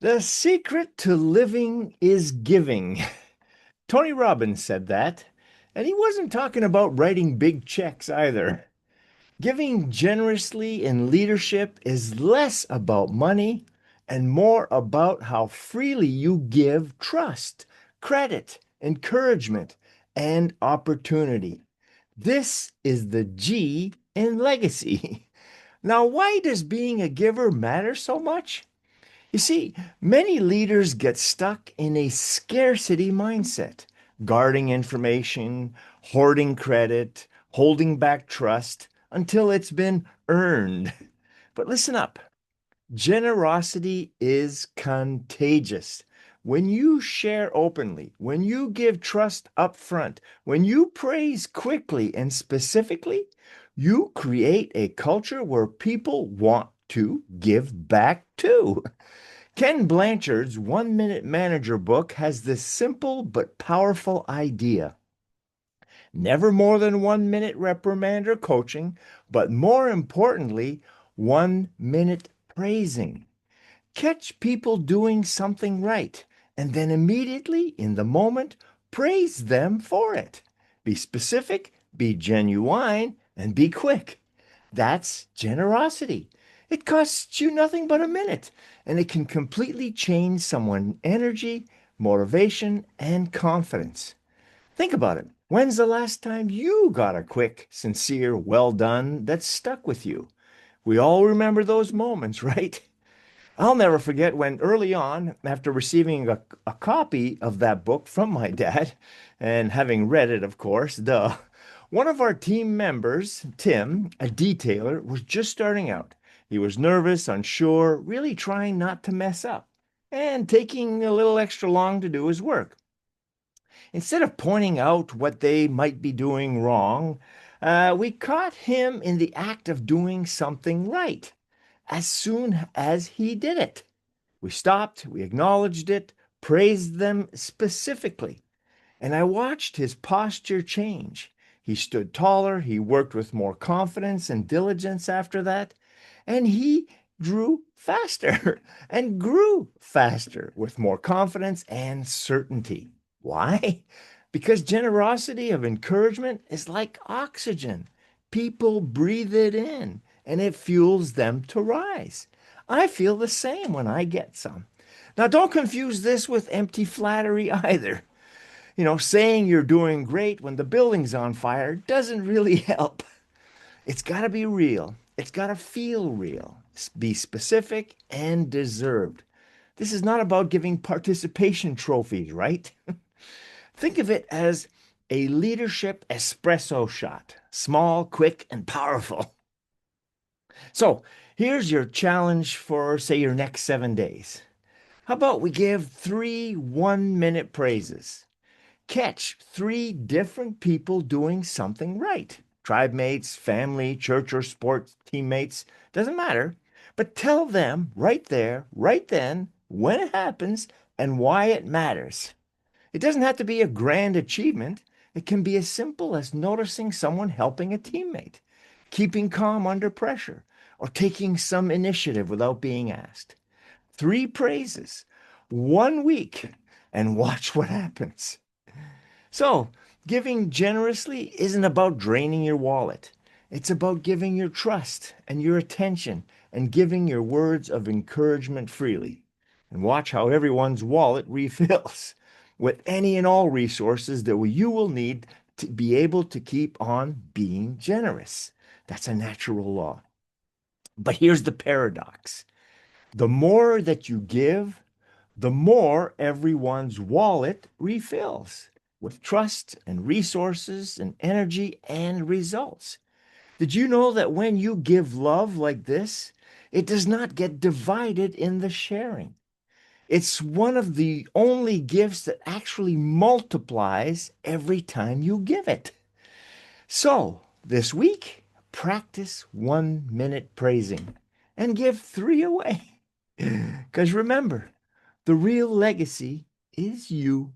The secret to living is giving. Tony Robbins said that, and he wasn't talking about writing big checks either. Giving generously in leadership is less about money and more about how freely you give trust, credit, encouragement, and opportunity. This is the G in legacy. Now, why does being a giver matter so much? You see, many leaders get stuck in a scarcity mindset, guarding information, hoarding credit, holding back trust until it's been earned. But listen up, generosity is contagious. When you share openly, when you give trust up front, when you praise quickly and specifically, you create a culture where people want to give back too. Ken Blanchard's One Minute Manager book has this simple but powerful idea. Never more than 1 minute reprimand or coaching, but more importantly, 1 minute praising. Catch people doing something right, and then immediately, in the moment, praise them for it. Be specific, be genuine, and be quick. That's generosity. It costs you nothing but a minute, and it can completely change someone's energy, motivation, and confidence. Think about it. When's the last time you got a quick, sincere, well done that stuck with you? We all remember those moments, right? I'll never forget when early on, after receiving a copy of that book from my dad, and having read it, of course, one of our team members, Tim, a detailer, was just starting out. He was nervous, unsure, really trying not to mess up, and taking a little extra long to do his work. Instead of pointing out what they might be doing wrong, we caught him in the act of doing something right as soon as he did it. We stopped, we acknowledged it, praised them specifically, and I watched his posture change. He stood taller, he worked with more confidence and diligence after that, and he drew faster and grew faster with more confidence and certainty. Why? Because generosity of encouragement is like oxygen. People breathe it in and it fuels them to rise. I feel the same when I get some. Now, don't confuse this with empty flattery either. Saying you're doing great when the building's on fire doesn't really help. It's got to be real. It's got to feel real, be specific and deserved. This is not about giving participation trophies, right? Think of it as a leadership espresso shot, small, quick, and powerful. So here's your challenge for, say, your next 7 days. How about we give 3 1 minute praises? Catch 3 different people doing something right. Tribe mates, family, church or sports teammates, doesn't matter. But tell them right there, right then, when it happens, and why it matters. It doesn't have to be a grand achievement. It can be as simple as noticing someone helping a teammate, keeping calm under pressure, or taking some initiative without being asked. 3 praises, 1 week, and watch what happens. So, giving generously isn't about draining your wallet. It's about giving your trust and your attention and giving your words of encouragement freely. And watch how everyone's wallet refills with any and all resources that you will need to be able to keep on being generous. That's a natural law. But here's the paradox. The more that you give, the more everyone's wallet refills with trust and resources and energy and results. Did you know that when you give love like this, it does not get divided in the sharing? It's one of the only gifts that actually multiplies every time you give it. So, this week, practice 1 minute praising and give 3 away. Because remember, the real legacy is you.